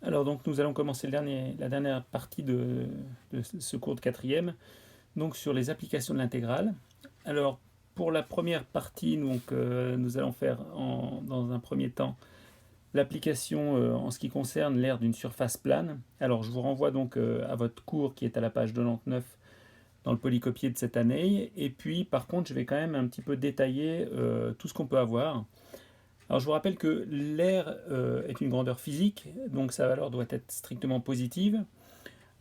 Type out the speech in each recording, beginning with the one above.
Alors donc nous allons commencer la dernière partie de ce cours de quatrième, donc sur les applications de l'intégrale. Alors pour la première partie, nous allons faire dans un premier temps l'application en ce qui concerne l'aire d'une surface plane. Alors je vous renvoie donc à votre cours qui est à la page 99 dans le polycopier de cette année. Et puis par contre je vais quand même un petit peu détailler tout ce qu'on peut avoir. Alors je vous rappelle que l'air est une grandeur physique, donc sa valeur doit être strictement positive.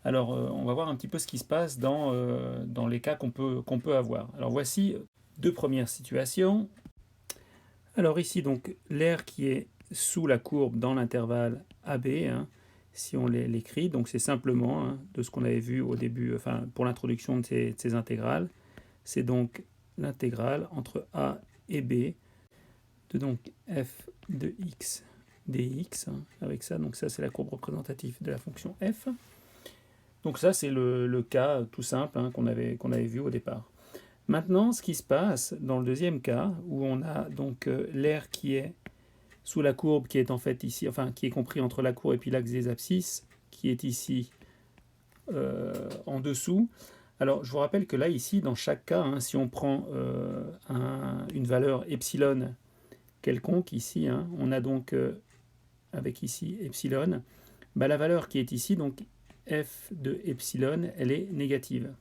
Alors on va voir un petit peu ce qui se passe dans les cas qu'on peut avoir. Alors voici deux premières situations. Alors ici donc l'air qui est sous la courbe dans l'intervalle AB, hein, si on l'écrit, donc c'est simplement de ce qu'on avait vu au début, enfin pour l'introduction de ces intégrales, c'est donc l'intégrale entre A et B de donc f de x dx, hein, avec ça, donc ça c'est la courbe représentative de la fonction f. Donc ça c'est le cas tout simple qu'on avait vu au départ. Maintenant, ce qui se passe dans le deuxième cas, où on a donc l'air qui est sous la courbe, qui est en fait ici, enfin qui est compris entre la courbe et puis l'axe des abscisses, qui est ici en dessous. Alors je vous rappelle que là, ici, dans chaque cas, si on prend une valeur epsilon quelconque ici, on a donc avec ici epsilon, la valeur qui est ici, donc f de epsilon, elle est négative.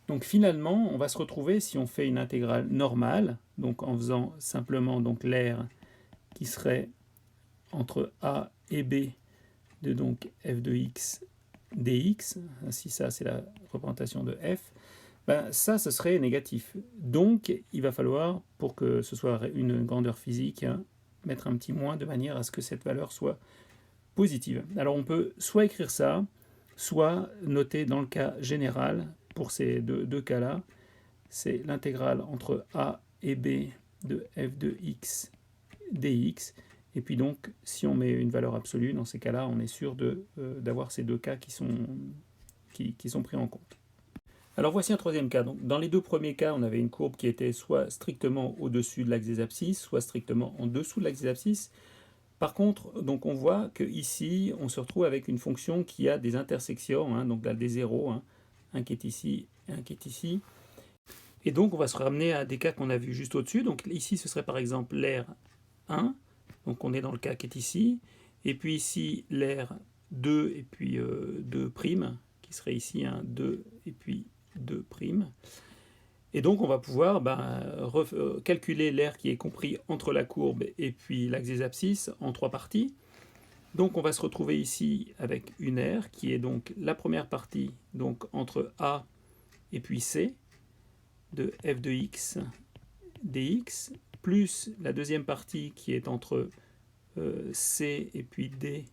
Donc finalement, on va se retrouver, si on fait une intégrale normale, donc en faisant simplement donc l'air qui serait entre a et b de donc f de x dx, ainsi ça c'est la représentation de f, ça ce serait négatif. Donc il va falloir, pour que ce soit une grandeur physique, mettre un petit moins de manière à ce que cette valeur soit positive. Alors on peut soit écrire ça, soit noter dans le cas général, pour ces deux cas-là, c'est l'intégrale entre a et b de f de x dx. Et puis donc, si on met une valeur absolue, dans ces cas-là, on est sûr d'avoir ces deux cas qui sont pris en compte. Alors voici un troisième cas. Donc, dans les deux premiers cas, on avait une courbe qui était soit strictement au-dessus de l'axe des abscisses, soit strictement en dessous de l'axe des abscisses. Par contre, donc on voit qu'ici, on se retrouve avec une fonction qui a des intersections, donc des zéros, un qui est ici et un qui est ici. Et donc on va se ramener à des cas qu'on a vus juste au-dessus. Donc ici, ce serait par exemple l'air 1, donc on est dans le cas qui est ici. Et puis ici, l'air 2 et puis 2', qui serait ici 2 et puis 2'. Et donc on va pouvoir calculer l'air qui est compris entre la courbe et puis l'axe des abscisses en trois parties. Donc on va se retrouver ici avec une aire qui est donc la première partie donc entre A et puis C de f de x dx, plus la deuxième partie qui est entre C et puis D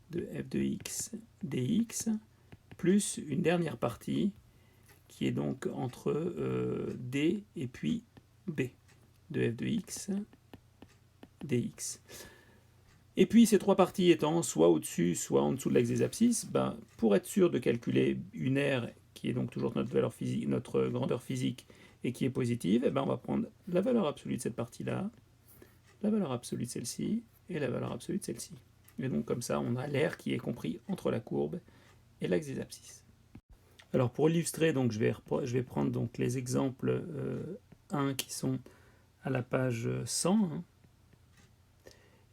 de f de x dx, plus une dernière partie qui est donc entre D et puis B de f de x dx. Et puis ces trois parties étant soit au-dessus, soit en dessous de l'axe des abscisses, pour être sûr de calculer une aire qui est donc toujours notre grandeur physique et qui est positive, on va prendre la valeur absolue de cette partie-là, la valeur absolue de celle-ci et la valeur absolue de celle-ci. Et donc comme ça, on a l'aire qui est compris entre la courbe et l'axe des abscisses. Alors pour illustrer, donc, je vais prendre donc, les exemples 1 qui sont à la page 100.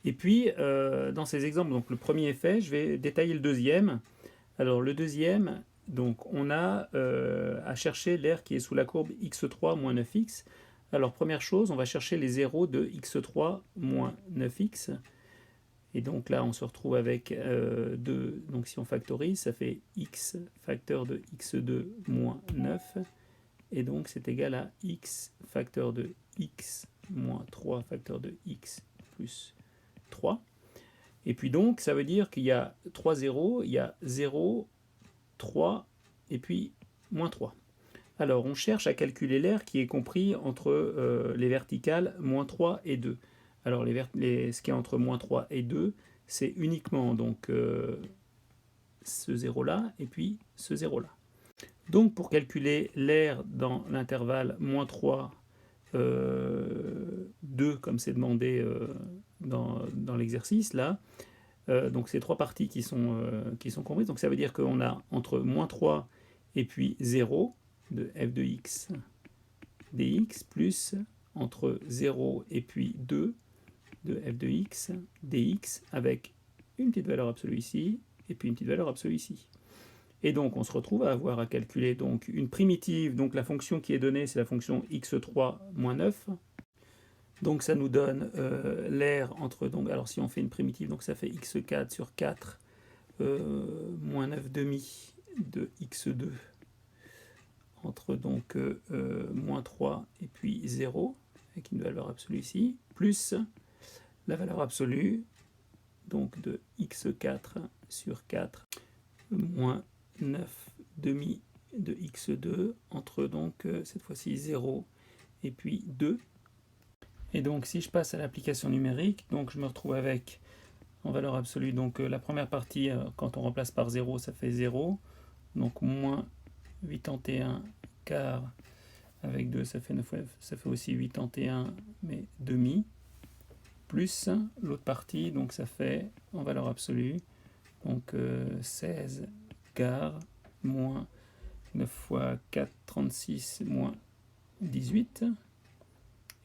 Et puis, dans ces exemples, donc, le premier est fait, je vais détailler le deuxième. Alors le deuxième, donc, on a à chercher l'aire qui est sous la courbe x3 moins 9x. Alors première chose, on va chercher les zéros de x3 moins 9x. Et donc là, on se retrouve avec 2. Donc si on factorise, ça fait x facteur de x2 moins 9. Et donc c'est égal à x facteur de x moins 3 facteur de x plus 3. Et puis donc, ça veut dire qu'il y a 3 zéros, il y a 0, 3 et puis moins 3. Alors, on cherche à calculer l'aire qui est compris entre les verticales moins 3 et 2. Alors, ce qui est entre moins 3 et 2, c'est uniquement donc, ce 0-là et puis ce 0-là. Donc, pour calculer l'aire dans l'intervalle moins 3, 2, comme c'est demandé dans l'exercice, là, Donc c'est trois parties qui sont comprises. Donc ça veut dire qu'on a entre moins 3 et puis 0 de f de x dx plus entre 0 et puis 2 de f de x dx avec une petite valeur absolue ici et puis une petite valeur absolue ici. Et donc on se retrouve à avoir à calculer donc une primitive, donc la fonction qui est donnée c'est la fonction x3 moins 9. Donc ça nous donne l'air entre, donc, alors si on fait une primitive, donc ça fait x4 sur 4 moins 9 demi de x2 entre donc moins 3 et puis 0 avec une valeur absolue ici, plus la valeur absolue donc de x4 sur 4 moins 9 demi de x2 entre donc cette fois-ci 0 et puis 2. Et donc si je passe à l'application numérique, donc je me retrouve avec en valeur absolue, donc la première partie, quand on remplace par 0, ça fait 0, donc moins 81 quart avec 2, ça fait 9, ça fait aussi 81, mais demi, plus l'autre partie, donc ça fait en valeur absolue, donc 16 quart, moins 9 fois 4, 36, moins 18,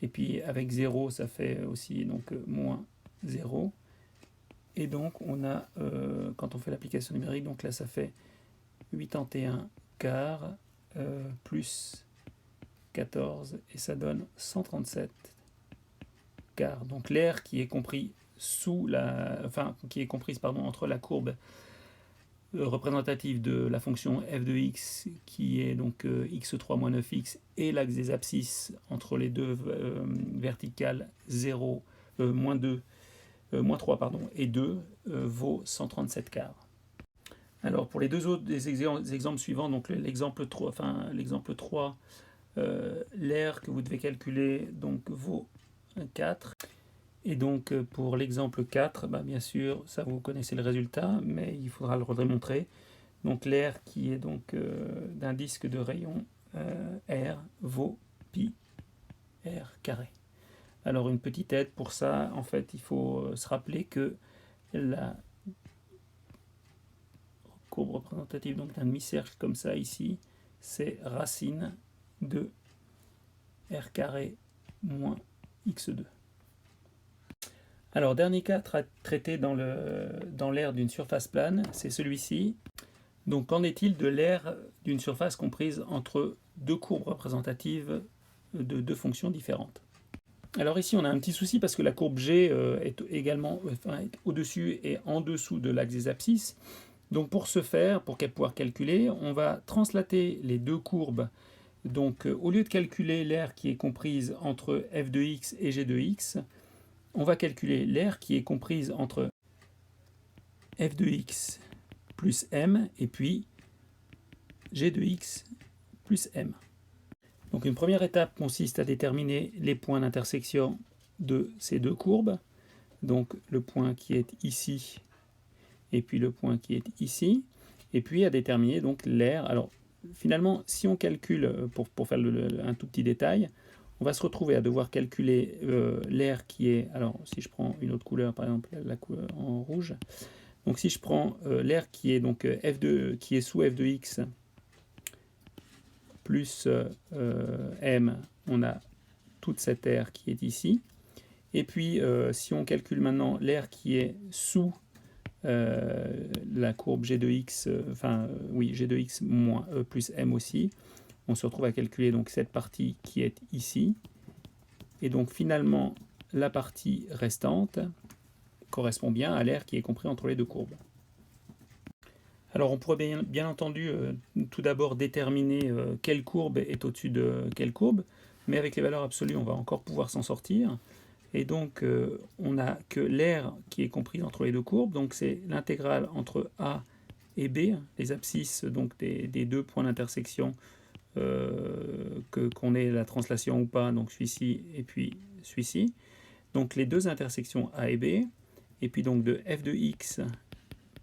et puis avec 0, ça fait aussi donc moins 0, et donc on a, quand on fait l'application numérique, donc là ça fait 81 quart plus 14 et ça donne 137 quart. Donc l'air qui est compris sous la, enfin qui est comprise entre la courbe représentative de la fonction f de x qui est donc x3 moins 9x et l'axe des abscisses entre les deux verticales 0 moins 2 moins 3 pardon et 2 vaut 137 quarts. Alors pour les deux autres des exemples suivants, donc l'exemple 3, l'air que vous devez calculer donc vaut 4. Et donc pour l'exemple 4, bien sûr, ça vous connaissez le résultat, mais il faudra le redémontrer. Donc l'air qui est donc d'un disque de rayon R vaut pi R carré. Alors une petite aide pour ça, en fait, il faut se rappeler que la courbe représentative donc d'un demi-cercle comme ça ici, c'est racine de R carré moins x2. Alors dernier cas traité dans l'aire d'une surface plane, c'est celui-ci. Donc qu'en est-il de l'aire d'une surface comprise entre deux courbes représentatives de deux fonctions différentes? Alors ici on a un petit souci parce que la courbe G est également est au-dessus et en dessous de l'axe des abscisses. Donc pour ce faire, pour pouvoir calculer, on va translater les deux courbes. Donc au lieu de calculer l'aire qui est comprise entre f de x et g de x, on va calculer l'aire qui est comprise entre f de x plus m et puis g de x plus m. Donc une première étape consiste à déterminer les points d'intersection de ces deux courbes. Donc le point qui est ici et puis le point qui est ici. Et puis à déterminer donc l'aire. Alors finalement, si on calcule, pour faire un tout petit détail, on va se retrouver à devoir calculer l'aire qui est, alors si je prends une autre couleur, par exemple la couleur en rouge, donc si je prends l'aire qui est donc qui est sous f de x plus m, on a toute cette aire qui est ici. Et puis si on calcule maintenant l'aire qui est sous la courbe g de x, g de x moins plus m aussi, on se retrouve à calculer donc cette partie qui est ici. Et donc finalement, la partie restante correspond bien à l'aire qui est compris entre les deux courbes. Alors on pourrait bien entendu tout d'abord déterminer quelle courbe est au-dessus de quelle courbe, mais avec les valeurs absolues, on va encore pouvoir s'en sortir. Et donc on n'a que l'aire qui est comprise entre les deux courbes, donc c'est l'intégrale entre A et B, les abscisses donc des deux points d'intersection, qu'on ait la translation ou pas, donc celui-ci et puis celui-ci. Donc les deux intersections A et B, et puis donc de f de x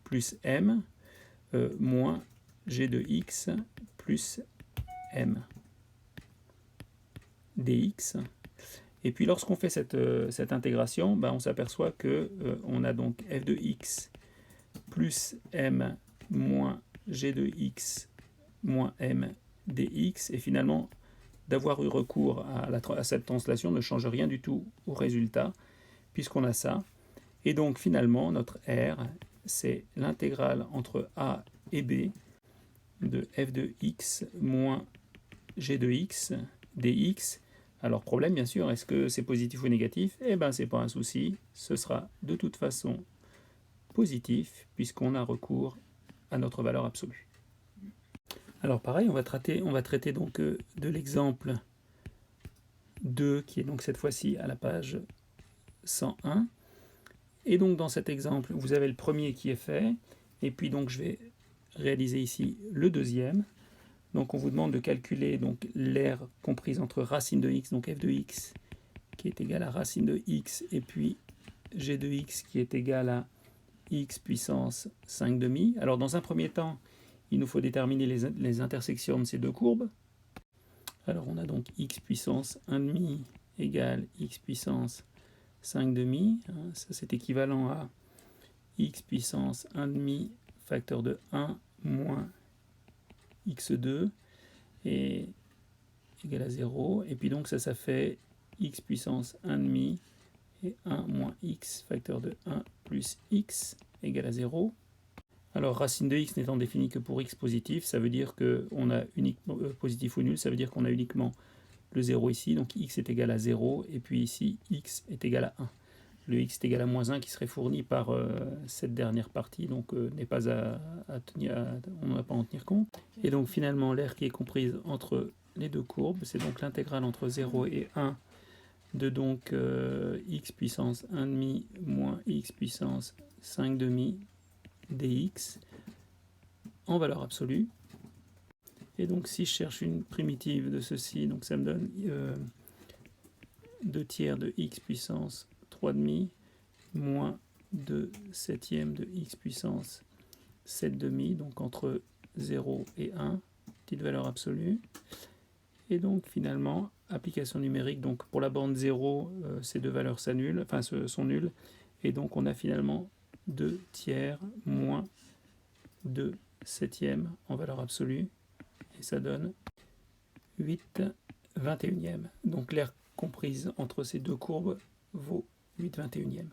plus m moins g de x plus m dx. Et puis lorsqu'on fait cette intégration, on s'aperçoit que on a donc f de x plus m moins g de x moins m dx, et finalement d'avoir eu recours à cette translation ne change rien du tout au résultat, puisqu'on a ça. Et donc finalement, notre R, c'est l'intégrale entre a et b de f de x moins g de x dx. Alors problème bien sûr, est-ce que c'est positif ou négatif? Eh bien c'est pas un souci, ce sera de toute façon positif, puisqu'on a recours à notre valeur absolue. Alors pareil, on va traiter donc de l'exemple 2, qui est donc cette fois-ci à la page 101. Et donc dans cet exemple, vous avez le premier qui est fait, et puis donc je vais réaliser ici le deuxième. Donc on vous demande de calculer donc l'aire comprise entre racine de x, donc f de x, qui est égal à racine de x, et puis g de x qui est égal à x puissance 5 demi. Alors dans un premier temps, il nous faut déterminer les intersections de ces deux courbes. Alors on a donc x puissance 1 demi égale x puissance 5 demi. Ça c'est équivalent à x puissance 1 demi facteur de 1 moins x2 et égal à 0. Et puis donc ça fait x puissance 1 demi et 1 moins x facteur de 1 plus x égale à 0. Alors racine de x n'étant définie que pour x positif, ça veut dire qu'on a uniquement positif ou nul, ça veut dire qu'on a uniquement le 0 ici, donc x est égal à 0, et puis ici x est égal à 1. Le x est égal à moins 1 qui serait fourni par cette dernière partie, donc n'est pas on ne va pas en tenir compte. Et donc finalement l'aire qui est comprise entre les deux courbes, c'est donc l'intégrale entre 0 et 1 de donc x puissance 1 demi moins x puissance 5 demi dx en valeur absolue. Et donc si je cherche une primitive de ceci, donc ça me donne 2 tiers de x puissance 3 demi moins 2 septièmes de x puissance 7 demi, donc entre 0 et 1, petite valeur absolue. Et donc finalement, application numérique, donc pour la bande 0, ces deux valeurs sont nulles, et donc on a finalement 2 tiers moins 2 septièmes en valeur absolue, et ça donne 8 21e. Donc l'aire comprise entre ces deux courbes vaut 8 21e.